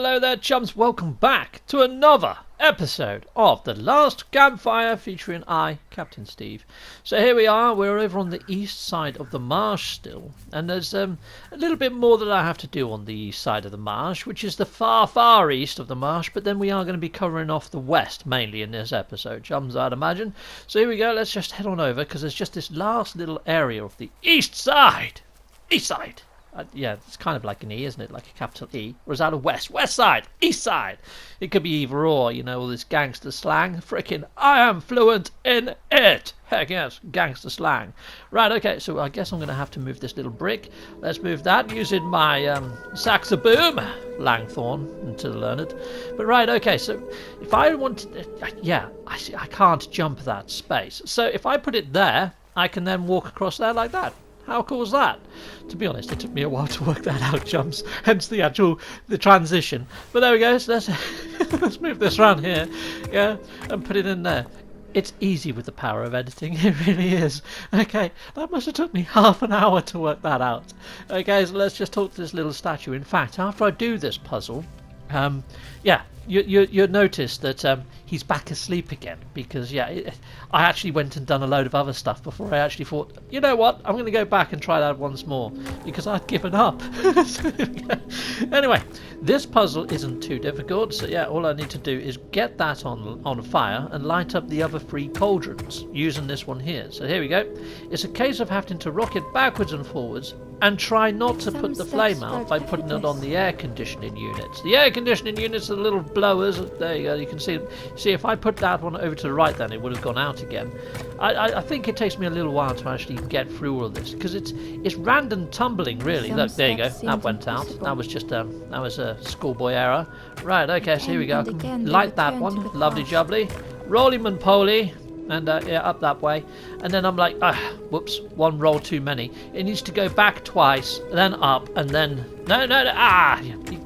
Hello there, chums. Welcome back to another episode of The Last Campfire featuring I, Captain Steve. So here we are. We're over on the east side of the marsh still. And there's a little bit more that I have to do on the east side of the marsh, which is the far, far east of the marsh. But then we are going to be covering off the west mainly in this episode, chums, I'd imagine. So here we go. Let's just head on over because there's just this last little area of the east side. East side. Yeah, it's kind of like an E, isn't it? Like a capital E. Or is that a west? West side! East side! It could be either or, you know, all this gangster slang. Frickin' I am fluent in it! Heck yes, gangster slang. Right, okay, so I guess I'm going to have to move this little brick. Let's move that using my saxaboom. Langthorn, to learn it. But right, okay, so if I wanted... yeah, I can't jump that space. So if I put it there, I can then walk across there like that. How cool is that? To be honest, it took me a while to work that out, chums. Hence the transition. But there we go. So let's move this around here, yeah, and put it in there. It's easy with the power of editing. It really is. Okay, that must have took me half an hour to work that out. Okay, so let's just talk to this little statue. In fact, after I do this puzzle, yeah, you'll notice that he's back asleep again because, yeah, I actually went and done a load of other stuff before I actually thought, you know what, I'm going to go back and try that once more because I'd given up. Anyway, this puzzle isn't too difficult, so yeah, all I need to do is get that on fire and light up the other 3 cauldrons using this one here. So here we go. It's a case of having to rock it backwards and forwards and try not to put the flame out by putting it on the air conditioning units. The air conditioning units are the little blowers. There you go, you can see them. See, if I put that one over to the right, then it would have gone out again. I think it takes me a little while to actually get through all of this because it's random tumbling, really. Look, there you go, that went out. That was just that was a schoolboy error. Right, okay, so here we go. I can light that one, lovely jubbly. Roly-man-poly. And yeah, up that way, and then I'm like, whoops, one roll too many. It needs to go back twice, then up, and then no,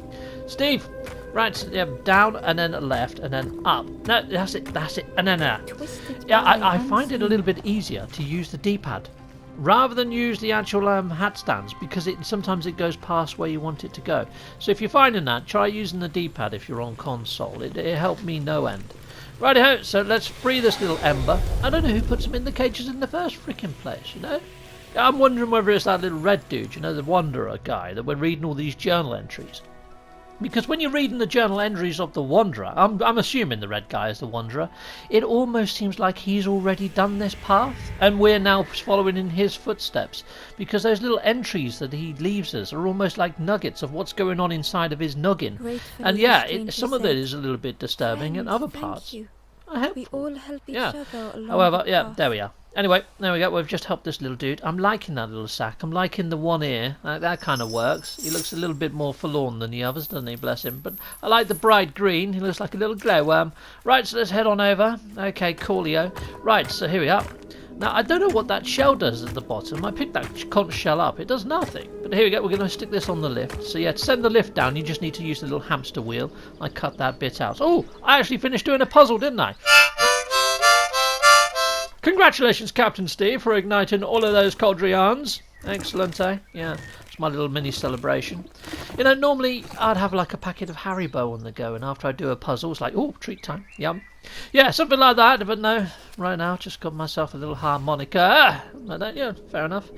Steve, right, yeah, down, and then left, and then up. No, that's it, and then yeah, I find it a little bit easier to use the D-pad rather than use the actual hat stands because sometimes it goes past where you want it to go. So if you're finding that, try using the D-pad if you're on console. It helped me no end. Righty-ho, so let's free this little ember. I don't know who puts them in the cages in the first freaking place, you know? I'm wondering whether it's that little red dude, you know, the Wanderer guy, that we're reading all these journal entries. Because when you're reading the journal entries of the Wanderer, I'm assuming the red guy is the Wanderer, it almost seems like he's already done this path, and we're now following in his footsteps. Because those little entries that he leaves us are almost like nuggets of what's going on inside of his noggin. And yeah, some of it is a little bit disturbing, and other parts are helpful. We all help each other along. However, yeah, there we are. Anyway, there we go. We've just helped this little dude. I'm liking that little sack. I'm liking the one ear. That kind of works. He looks a little bit more forlorn than the others, doesn't he? Bless him. But I like the bright green. He looks like a little glowworm. Right, so let's head on over. Okay, coolio. Right, so here we are. Now, I don't know what that shell does at the bottom. I picked that conch shell up. It does nothing. But here we go. We're going to stick this on the lift. So yeah, to send the lift down, you just need to use the little hamster wheel. I cut that bit out. Oh, I actually finished doing a puzzle, didn't I? Congratulations, Captain Steve, for igniting all of those cauldrons. Excellent, eh? Yeah, it's my little mini celebration. You know, normally I'd have like a packet of Haribo on the go, and after I do a puzzle, it's like, oh, treat time, yum. Yeah, something like that, but no, right now, just got myself a little harmonica. Like that, yeah, fair enough.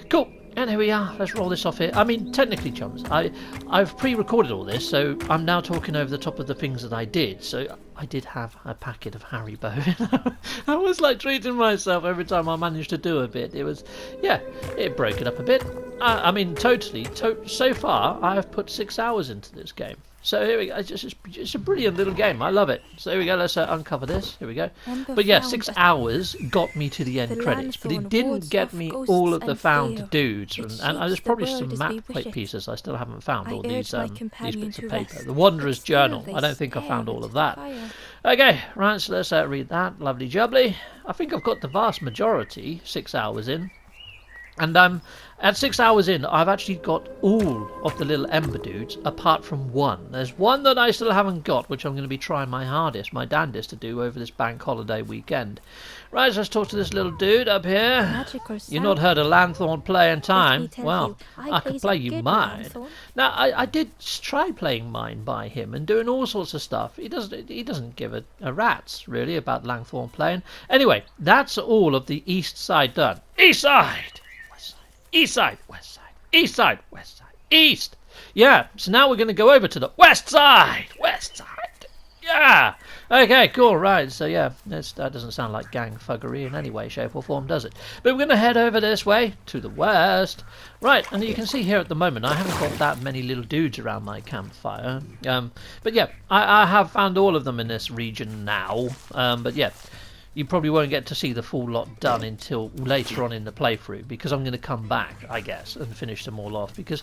Cool. And here we are. Let's roll this off here. I mean, technically, chums, I've pre-recorded all this, so I'm now talking over the top of the things that I did. So I did have a packet of Haribo. I was like treating myself every time I managed to do a bit. It was, yeah, it broke it up a bit. I mean, totally. So far, I have put 6 hours into this game. So here we go. It's a brilliant little game. I love it. So here we go. Let's uncover this. Here we go. But yeah, 6 hours got me to the end credits, but it didn't get me all of the found dudes. And there's probably some map plate pieces I still haven't found. All these bits of paper. The Wanderer's Journal. I don't think I found all of that. Okay, right. So let's read that. Lovely jubbly. I think I've got the vast majority 6 hours in. And at 6 hours in, I've actually got all of the little ember dudes, apart from one. There's one that I still haven't got, which I'm going to be trying my hardest, my damnedest to do over this bank holiday weekend. Right, so let's talk to this little dude up here. You've not heard a lanthorn play in time. Well, I can play you mine. Now, I did try playing mine by him and doing all sorts of stuff. He doesn't give a rat's, really, about lanthorn playing. Anyway, that's all of the east side done. East side! East side, west side, east side, west side, east. Yeah, so now we're going to go over to the west side. West side. Yeah. Okay, cool, right. So, yeah, that doesn't sound like gang fuggery in any way, shape or form, does it? But we're going to head over this way to the west. Right, and you can see here at the moment, I haven't got that many little dudes around my campfire. But, yeah, I have found all of them in this region now. But, yeah. You probably won't get to see the full lot done until later on in the playthrough, because I'm going to come back, I guess, and finish them all off. Because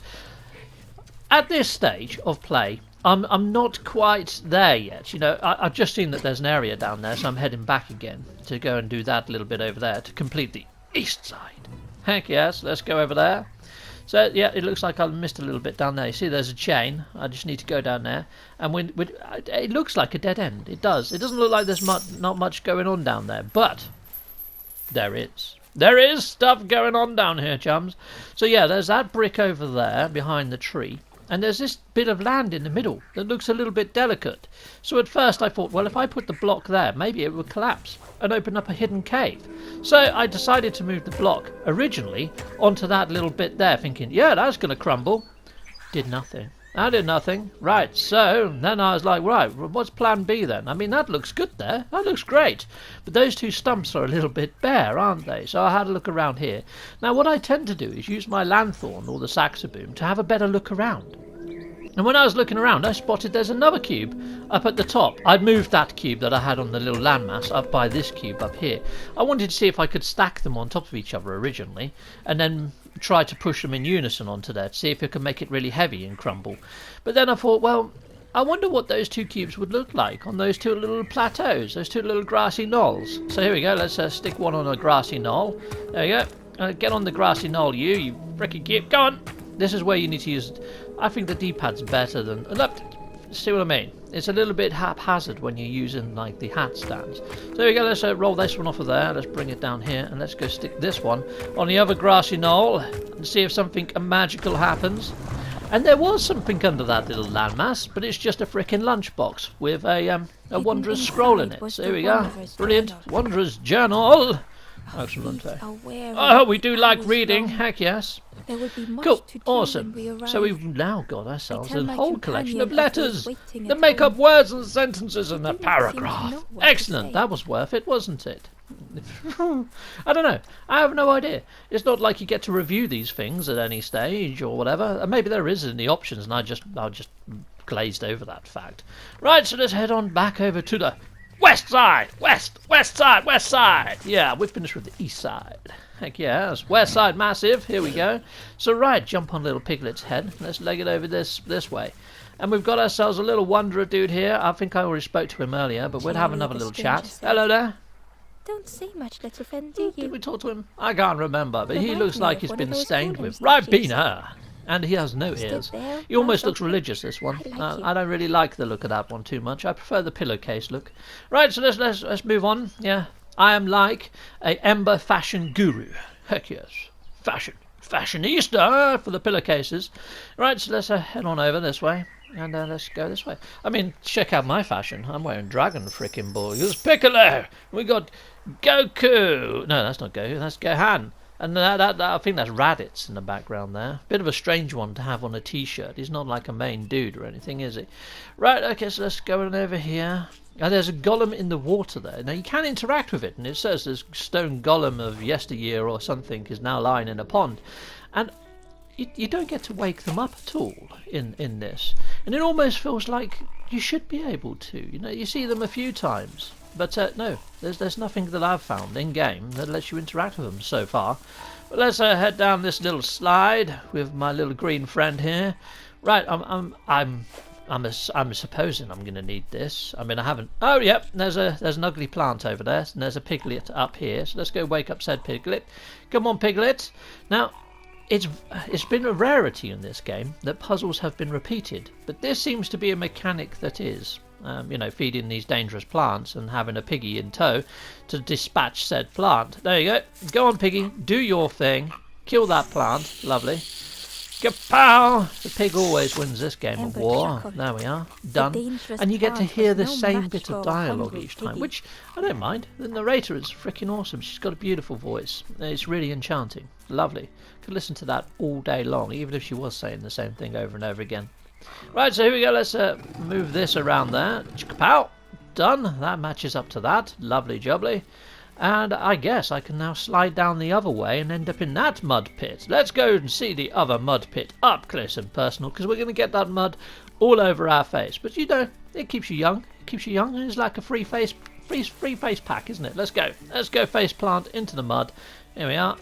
at this stage of play, I'm not quite there yet. You know, I've just seen that there's an area down there, so I'm heading back again to go and do that little bit over there to complete the east side. Heck yes, let's go over there. So, yeah, it looks like I missed a little bit down there. You see, there's a chain. I just need to go down there. And it looks like a dead end. It does. It doesn't look like there's not much going on down there. But there is. There is stuff going on down here, chums. So, yeah, there's that brick over there behind the tree. And there's this bit of land in the middle that looks a little bit delicate. So at first I thought, well, if I put the block there, maybe it would collapse and open up a hidden cave. So I decided to move the block originally onto that little bit there, thinking, yeah, that's going to crumble. Did nothing. I did nothing. Right, so then I was like, right, what's plan B then? I mean, that looks good there. That looks great. But those two stumps are a little bit bare, aren't they? So I had a look around here. Now, what I tend to do is use my lanthorn or the saxaboom to have a better look around. And when I was looking around, I spotted there's another cube up at the top. I'd moved that cube that I had on the little landmass up by this cube up here. I wanted to see if I could stack them on top of each other originally, and then try to push them in unison onto there to see if it could make it really heavy and crumble. But then I thought, well, I wonder what those two cubes would look like on those two little plateaus, those two little grassy knolls. So here we go, let's stick one on a grassy knoll. There we go. Get on the grassy knoll, you freaking cube. Go on. This is where you need to use... I think the D-pad's better than... See what I mean? It's a little bit haphazard when you're using, like, the hat stands. So there we go, let's roll this one off of there. Let's bring it down here, and let's go stick this one on the other grassy knoll and see if something magical happens. And there was something under that little landmass, but it's just a frickin' lunchbox with a Wanderer's Scroll in it. So here we go. Brilliant. Wanderer's Journal. Excellent. Oh, we do like reading. Heck yes. Cool. Awesome. So we've now got ourselves a whole collection of letters that make up words and sentences in a paragraph. Excellent. That was worth it, wasn't it? I don't know. I have no idea. It's not like you get to review these things at any stage or whatever. Maybe there is in the options, and I just glazed over that fact. Right, so let's head on back over to the west side. West side. Yeah, we've finished with the east side. Heck yes, west side massive. Here we go. So right, jump on little Piglet's head. Let's leg it over this way. And we've got ourselves a little wanderer dude here. I think I already spoke to him earlier, but we'll have another little chat. Hello there. Don't say much, little friend, do you? Did we talk to him? I can't remember, but he looks like he's been stained with Ribena. And he has no ears. He almost looks religious, this one. I don't really like the look of that one too much. I prefer the pillowcase look. Right, so let's move on. Yeah, I am like a ember fashion guru. Heck yes, fashionista for the pillowcases. Right, so let's head on over this way. And let's go this way. I mean, check out my fashion. I'm wearing dragon frickin' balls. Piccolo! We got Goku! No, that's not Goku, that's Gohan. And I think that's Raditz in the background there. Bit of a strange one to have on a t-shirt. He's not like a main dude or anything, is he? Right, okay, so let's go on over here. There's a golem in the water there. Now, you can interact with it, and it says this stone golem of yesteryear or something is now lying in a pond. And you don't get to wake them up at all in this. And it almost feels like you should be able to. You know, you see them a few times. But no, there's nothing that I've found in-game that lets you interact with them so far. But let's head down this little slide with my little green friend here. Right, I'm I'm supposing I'm going to need this. I mean, I haven't... Oh, yep, there's an ugly plant over there, and there's a piglet up here. So let's go wake up said piglet. Come on, piglet. Now, it's been a rarity in this game that puzzles have been repeated, but this seems to be a mechanic that is. You know, feeding these dangerous plants and having a piggy in tow to dispatch said plant. There you go. Go on, piggy. Do your thing. Kill that plant. Lovely. Kapow! The pig always wins this game of war. There we are. Done. And you get to hear the same bit of dialogue each time, which I don't mind. The narrator is freaking awesome. She's got a beautiful voice. It's really enchanting. Lovely. Could listen to that all day long, even if she was saying the same thing over and over again. Right, so here we go. Let's move this around there. Kapow! Done. That matches up to that. Lovely jubbly. And I guess I can now slide down the other way and end up in that mud pit. Let's go and see the other mud pit up close and personal, because we're going to get that mud all over our face. But you know, it keeps you young. It keeps you young, and it's like a free face pack, isn't it? Let's go. Let's go face plant into the mud. Here we are.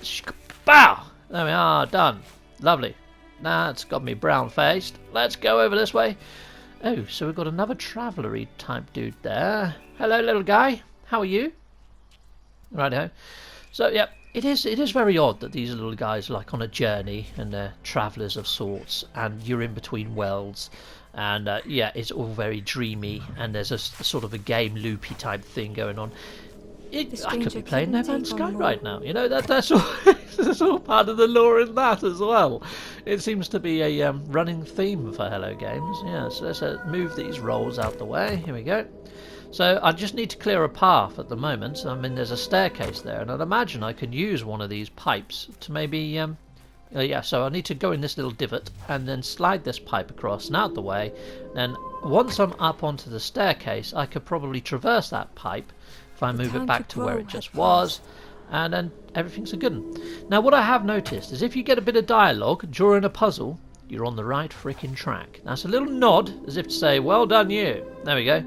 Bow! There we are. Done. Lovely. Now it's got me brown faced. Let's go over this way. Oh, so we've got another traveller-y type dude there. Hello, little guy. How are you? Righto. So yeah, it is very odd that these little guys are like on a journey and they're travellers of sorts, and you're in between worlds, and yeah, it's all very dreamy, and there's a sort of a game loopy type thing going on. I could be playing No Man's Sky right now. You know, that's all, that's all part of the lore in that as well. It seems to be a running theme for Hello Games. Yeah, so let's move these rolls out the way. Here we go. So I just need to clear a path at the moment. I mean, there's a staircase there, and I'd imagine I could use one of these pipes to maybe... yeah, so I need to go in this little divot and then slide this pipe across and out the way. Then once I'm up onto the staircase, I could probably traverse that pipe if I move it back to where it just was, and then everything's a good one. Now, what I have noticed is if you get a bit of dialogue during a puzzle, you're on the right freaking track. That's a little nod, as if to say, well done you. There we go.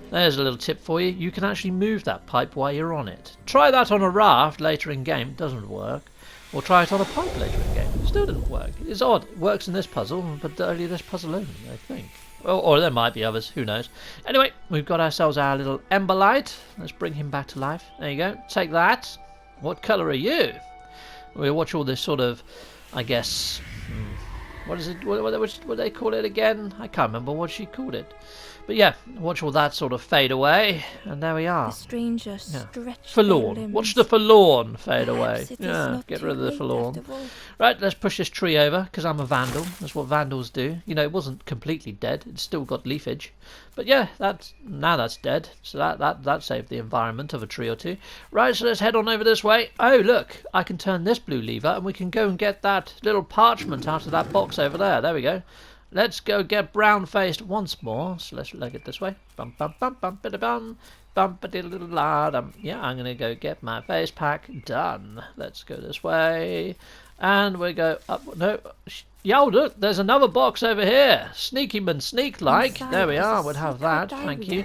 There's a little tip for you. You can actually move that pipe while you're on it. Try that on a raft later in game. It doesn't work. Or try it on a pipe later in game. It still didn't work. It's odd. It works in this puzzle, but only this puzzle only, I think. Or there might be others. Who knows? Anyway, we've got ourselves our little ember light. Let's bring him back to life. There you go. Take that. What colour are you? We'll watch all this sort of, I guess... What is it? What do they call it again? I can't remember what she called it. But yeah, watch all that sort of fade away, and there we are. The stranger stretched forlorn. Watch the forlorn fade away. Yeah, get rid of the forlorn. Right, let's push this tree over, because I'm a vandal. That's what vandals do. You know, it wasn't completely dead. It's still got leafage. But yeah, now that's dead. So that saved the environment of a tree or two. Right, so let's head on over this way. Oh, look, I can turn this blue lever, and we can go and get that little parchment out of that box over there. There we go. Let's go get brown-faced once more. So let's leg it this way. Bum bum bum bum bum bum bum bum. Yeah, I'm gonna go get my face pack. Done. Let's go this way, and we go up. No, yo, look, there's another box over here. Sneakyman sneak like. There we are. We'll have that. Thank you.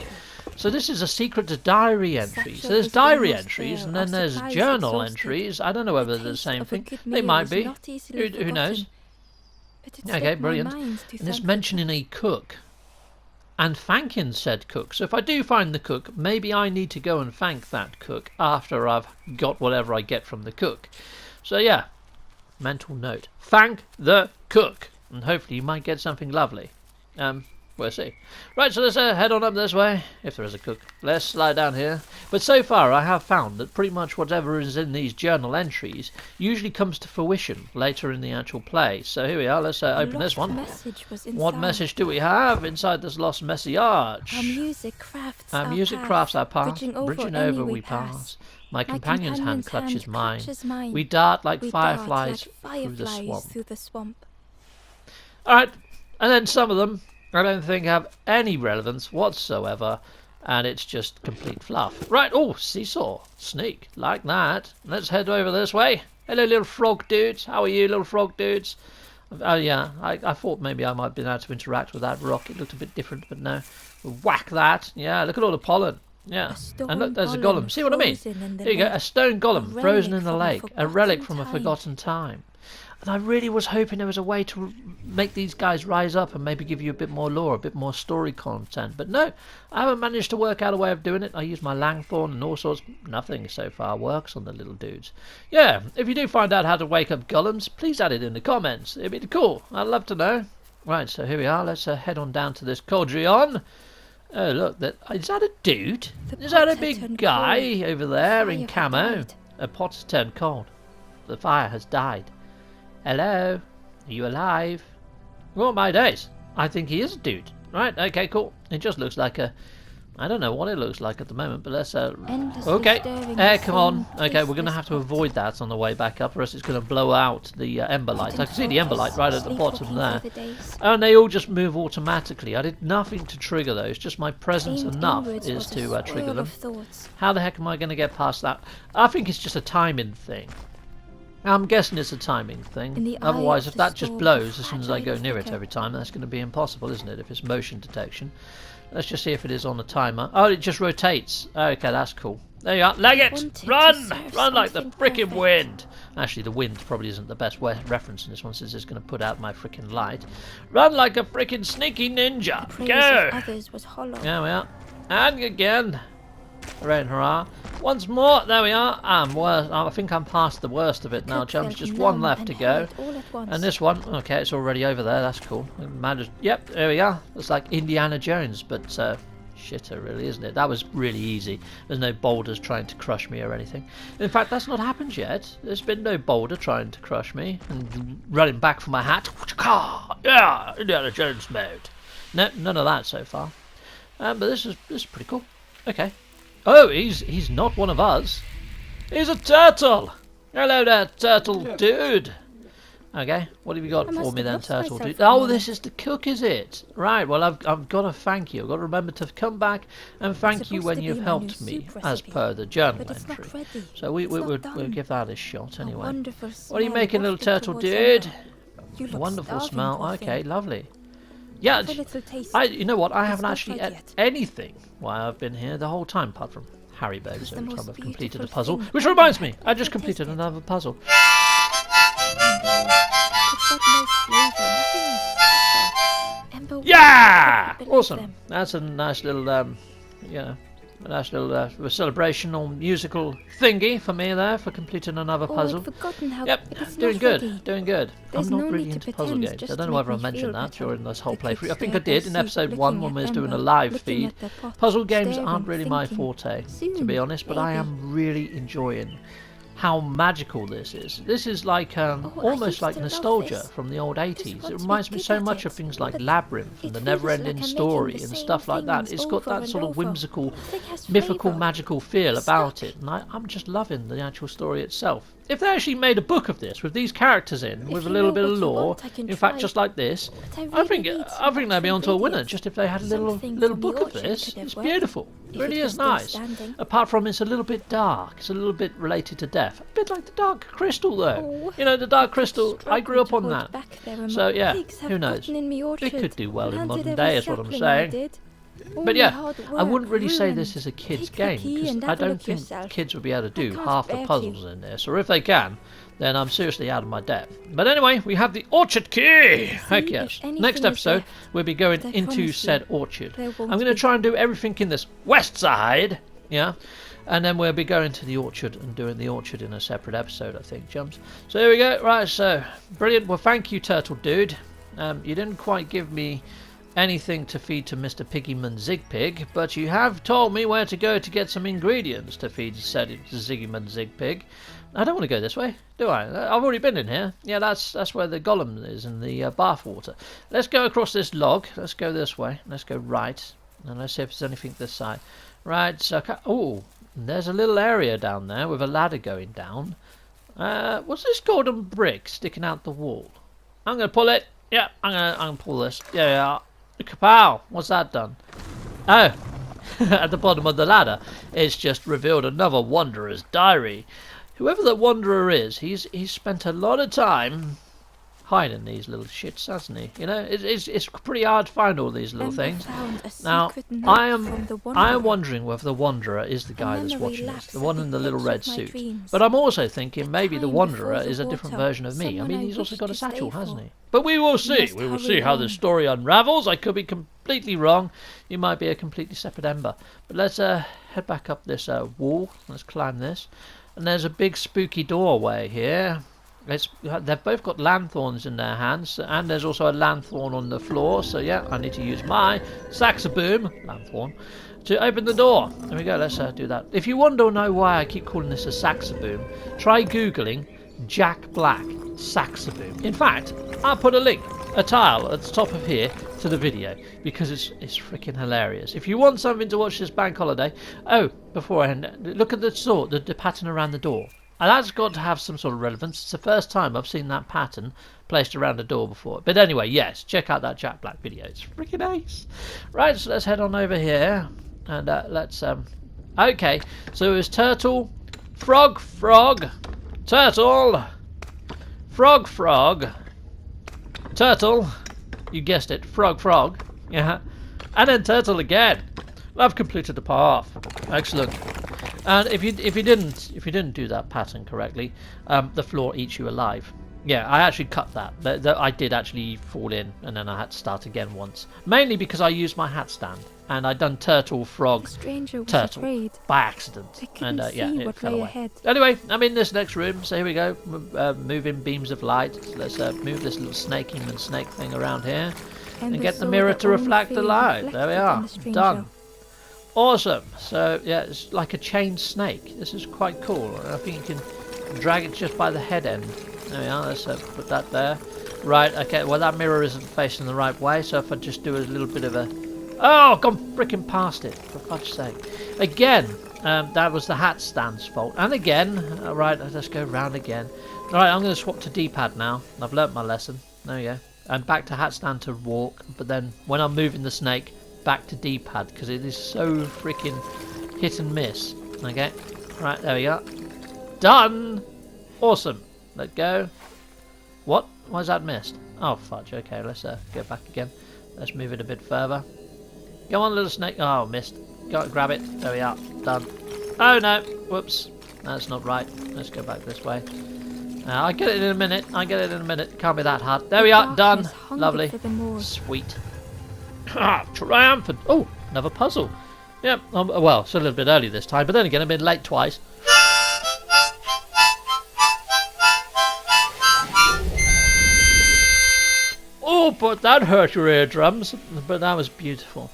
So this is a secret diary entry. So there's diary entries, and then there's journal entries. I don't know whether they're the same thing. They might be. Who knows? Okay, brilliant. And it's mentioning a cook and thanking said cook. So if I do find the cook, maybe I need to go and thank that cook after I've got whatever I get from the cook. So yeah, mental note. Thank the cook, and hopefully you might get something lovely. We'll see. Right, so let's head on up this way, if there is a cook. Let's slide down here. But so far I have found that pretty much whatever is in these journal entries usually comes to fruition later in the actual play. So here we are, let's open this one. What message do we have inside this lost message? Our music crafts our path, bridging over we pass. My companion's hand clutches mine. We dart like fireflies through the swamp. Alright, and then some of them I don't think have any relevance whatsoever, and it's just complete fluff. Right, oh, seesaw, sneak, like that. Let's head over this way. Hello, little frog dudes. How are you, little frog dudes? Oh, yeah, I thought maybe I might have been able to interact with that rock. It looked a bit different, but no. Whack that. Yeah, look at all the pollen. Yeah, and look, there's a golem. See what I mean? Here you go, a stone golem frozen in the lake, a relic from a forgotten time. And I really was hoping there was a way to make these guys rise up and maybe give you a bit more lore, a bit more story content. But no, I haven't managed to work out a way of doing it. I use my Langthorn and all sorts. Nothing so far works on the little dudes. Yeah, if you do find out how to wake up golems, please add it in the comments. It'd be cool. I'd love to know. Right, so here we are. Let's head on down to this Cauldron. Oh, look, is that a dude? Is that a big guy over there in camo? A pot has turned cold. The fire has died. Hello? Are you alive? Oh, my days. I think he is a dude. Right, okay, cool. It just looks like a... I don't know what it looks like at the moment, but let's... okay, come on. Okay, we're going to have to avoid that on the way back up, or else it's going to blow out the ember light. I can see the ember light right at the bottom there. And they all just move automatically. I did nothing to trigger those. Just my presence enough is to trigger them. How the heck am I going to get past that? I think it's just a timing thing. I'm guessing it's a timing thing. Otherwise, if that just blows as soon as I go near it every time, that's going to be impossible, isn't it? If it's motion detection. Let's just see if it is on the timer. Oh, it just rotates. Okay, that's cool. There you are. Leg it! Run! Run like the frickin' wind! Actually, the wind probably isn't the best reference in this one, since it's going to put out my frickin' light. Run like a frickin' sneaky ninja! Go! There we are. And again. Hooray and hurrah. Once more. There we are. I think I'm past the worst of it now, chums. Just one left to go. And this one, okay, it's already over there. That's cool. Yep, there we are. It's like Indiana Jones, but shitter, really, isn't it? That was really easy. There's no boulders trying to crush me or anything. In fact, that's not happened yet. There's been no boulder trying to crush me and running back for my hat. Yeah, Indiana Jones mode. No, none of that so far. But this is pretty cool. Okay. Oh, he's not one of us. He's a turtle. Hello there, turtle dude. Okay, what have you got for me then, turtle dude? Oh, this is the cook, is it? Right, well, I've got to thank you. I've got to remember to come back and thank you when you've helped me, as per the journal entry. So we'll give that a shot anyway. What are you making, little turtle dude? A wonderful smell. Okay, lovely. Yeah, you know what? I haven't actually ate anything while I've been here the whole time, apart from Haribo's every time I've completed a puzzle. Which reminds me, I just completed another puzzle. Yeah! Awesome. That's a nice little, a nice little celebration or musical thingy for me there for completing another puzzle. Yep, doing good, doing good. I'm not really into puzzle games. I don't know whether I mentioned that during this whole playthrough. I think I did in episode 1 when we was doing a live feed. Puzzle games aren't really my forte, to be honest, but I am really enjoying how magical this is. This is like almost like nostalgia from the old 80s. It reminds me so much of things like Labyrinth and the Never-Ending Story and stuff like that. It's got that sort of whimsical, mythical, magical feel about it, and I'm just loving the actual story itself. If they actually made a book of this with these characters in, with a little bit of lore, in fact, just like this, I think they'd be onto a winner. Just if they had a little book of this, it's beautiful. It really is nice. Apart from it's a little bit dark. It's a little bit related to death. A bit like the Dark Crystal, though. You know, the Dark Crystal. I grew up on that. So yeah, who knows? It could do well in modern day, is what I'm saying. But yeah, I wouldn't really say this is a kid's game, because I don't think kids would be able to do half the puzzles in this, or if they can, then I'm seriously out of my depth. But anyway, we have the orchard key! Heck yes. Next episode, we'll be going into said orchard. I'm going to try and do everything in this west side, yeah, and then we'll be going to the orchard and doing the orchard in a separate episode, I think, chums. So here we go. Right, so, brilliant. Well, thank you, Turtle Dude. You didn't quite give me anything to feed to Mr. Piggyman Zigpig, but you have told me where to go to get some ingredients to feed said Ziggyman Zigpig. I don't want to go this way, do I? I've already been in here. Yeah, that's where the golem is in the bath water. Let's go across this log. Let's go this way. Let's go right, and let's see if there's anything this side. Right, so oh, there's a little area down there with a ladder going down. What's this golden brick sticking out the wall? I'm gonna pull it. Yeah, I'm gonna pull this. Yeah. Kapow! What's that done? Oh, at the bottom of the ladder, it's just revealed another wanderer's diary. Whoever the wanderer is, he's spent a lot of time hiding these little shits, hasn't he? You know, it's pretty hard to find all these little things. Now, I am wondering whether the Wanderer is the guy that's watching us, the one in the little red suit. But I'm also thinking maybe the Wanderer is a different version of me. I mean, he's also got a satchel, hasn't he? But we will see. We will see how the story unravels. I could be completely wrong. You might be a completely separate Ember. But let's head back up this wall. Let's climb this. And there's a big spooky doorway here. They've both got lanthorns in their hands, and there's also a lanthorn on the floor. So yeah, I need to use my saxaboom lanthorn to open the door. There we go. Let's do that. If you want to know why I keep calling this a saxaboom, try googling Jack Black saxaboom. In fact, I'll put a tile at the top of here to the video because it's freaking hilarious. If you want something to watch this bank holiday, beforehand, look at the pattern around the door. And that's got to have some sort of relevance. It's the first time I've seen that pattern placed around a door before. But anyway, yes, check out that Jack Black video. It's freaking ace. Right, so let's head on over here. And let's... Okay, so it was turtle, frog, turtle, frog, turtle. You guessed it, frog. Yeah. And then turtle again. I've completed the path. Excellent. And if you didn't do that pattern correctly, the floor eats you alive. Yeah, I actually cut that. I did actually fall in, and then I had to start again once. Mainly because I used my hat stand, and I'd done turtle, frog, turtle by accident, and yeah, it fell away. Ahead. Anyway, I'm in this next room, so here we go. Moving beams of light. So let's move this little snake thing around here, and get the mirror to reflect the light. There we are. Done. Awesome. So yeah, it's like a chained snake. This is quite cool. I think you can drag it just by the head end. There we are. Let's put that there. Right. Okay. Well, that mirror isn't facing the right way. So if I just do a little bit of a... Oh, gone freaking past it. For fudge's sake. Again, that was the hat stand's fault. And again. Right. Let's go round again. Right. I'm going to swap to D-pad now. I've learnt my lesson. There we go. And back to hat stand to walk. But then when I'm moving the snake, back to D-pad, because it is so freaking hit and miss. Okay, right, there we go. Done. Awesome. Let go. What? Why is that missed? Oh fudge. Okay, let's go back again. Let's move it a bit further. Go on, little snake. Oh, missed. Go grab it. There we are. Done. Oh no. Whoops. That's not right. Let's go back this way. I'll get it in a minute. Can't be that hard. There we are. Done. Lovely. Sweet. Triumphant. Oh, another puzzle. Yep. Well, it's a little bit early this time, but then again, I've been late twice. Oh, but that hurt your eardrums. But that was beautiful.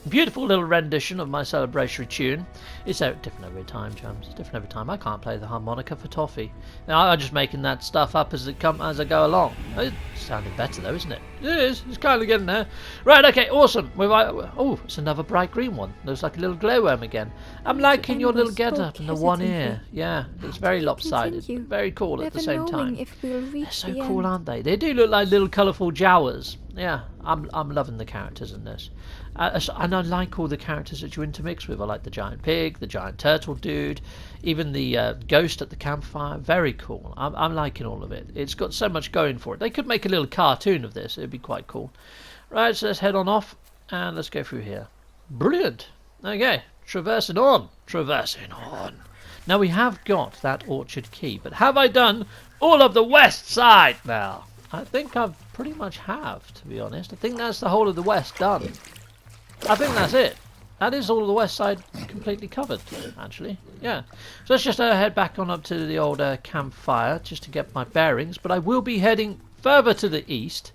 Beautiful little rendition of my celebratory tune. It's different every time, chums. It's different every time. I can't play the harmonica for toffee. Now, I'm just making that stuff up as I go along. It's sounding better though, isn't it? It is. It's kind of getting there. Right. Okay. Awesome. Oh, it's another bright green one. Looks like a little glowworm again. I'm liking your little get-up and the one ear. Yeah, it's very lopsided. Very cool at the same time. They're so cool, aren't they? They do look like little colourful Jawas. Yeah, I'm loving the characters in this. And I like all the characters that you intermix with. I like the giant pig, the giant turtle dude, even the ghost at the campfire. Very cool. I'm liking all of it. It's got so much going for it. They could make a little cartoon of this. It'd be quite cool. Right, so let's head on off and let's go through here. Brilliant. Okay, traversing on. Now we have got that orchard key, but have I done all of the west side now? I think I've pretty much have, to be honest. I think that's the whole of the west done. I think that's it. That is all of the west side completely covered, actually. Yeah. So let's just head back on up to the old campfire just to get my bearings. But I will be heading further to the east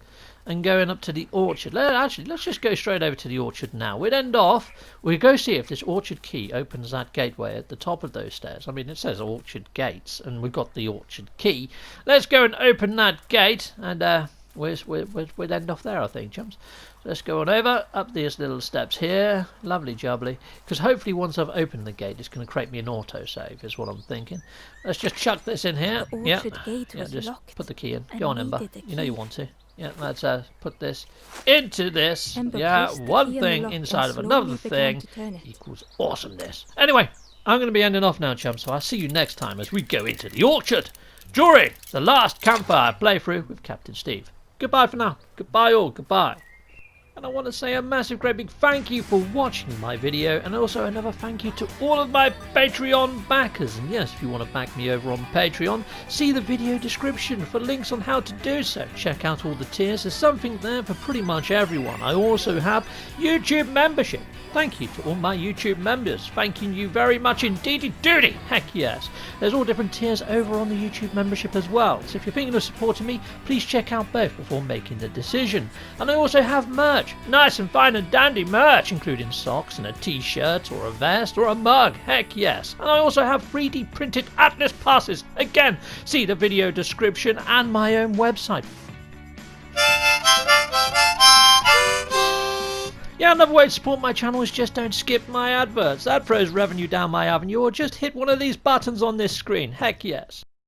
and going up to the orchard. Actually, let's just go straight over to the orchard now. We'd end off. We'll go see if this orchard key opens that gateway at the top of those stairs. I mean, it says orchard gates, and we've got the orchard key. Let's go and open that gate, and we'll end off there, I think, chums. So let's go on over, up these little steps here. Lovely jubbly. Because hopefully once I've opened the gate, it's going to create me an autosave, is what I'm thinking. Let's just chuck this in here. Yeah, just put the key in. Go on, Ember. You know you want to. Yeah, let's put this into this. Yeah, one thing inside of another thing equals awesomeness. Anyway, I'm going to be ending off now, chum, so I'll see you next time as we go into the orchard. during the last Campfire playthrough with Captain Steve. Goodbye for now. Goodbye all. Goodbye. And I want to say a massive great big thank you for watching my video, and also another thank you to all of my Patreon backers. And yes, if you want to back me over on Patreon, see the video description for links on how to do so. Check out all the tiers, there's something there for pretty much everyone. I also have YouTube membership. Thank you to all my YouTube members. Thanking you very much indeedy doody. Heck yes. There's all different tiers over on the YouTube membership as well. So if you're thinking of supporting me, please check out both before making the decision. And I also have merch. Nice and fine and dandy merch, including socks and a t-shirt or a vest or a mug. Heck yes. And I also have 3D printed Atlas passes. Again, see the video description and my own website. Yeah, another way to support my channel is just don't skip my adverts. That throws revenue down my avenue, or just hit one of these buttons on this screen. Heck yes.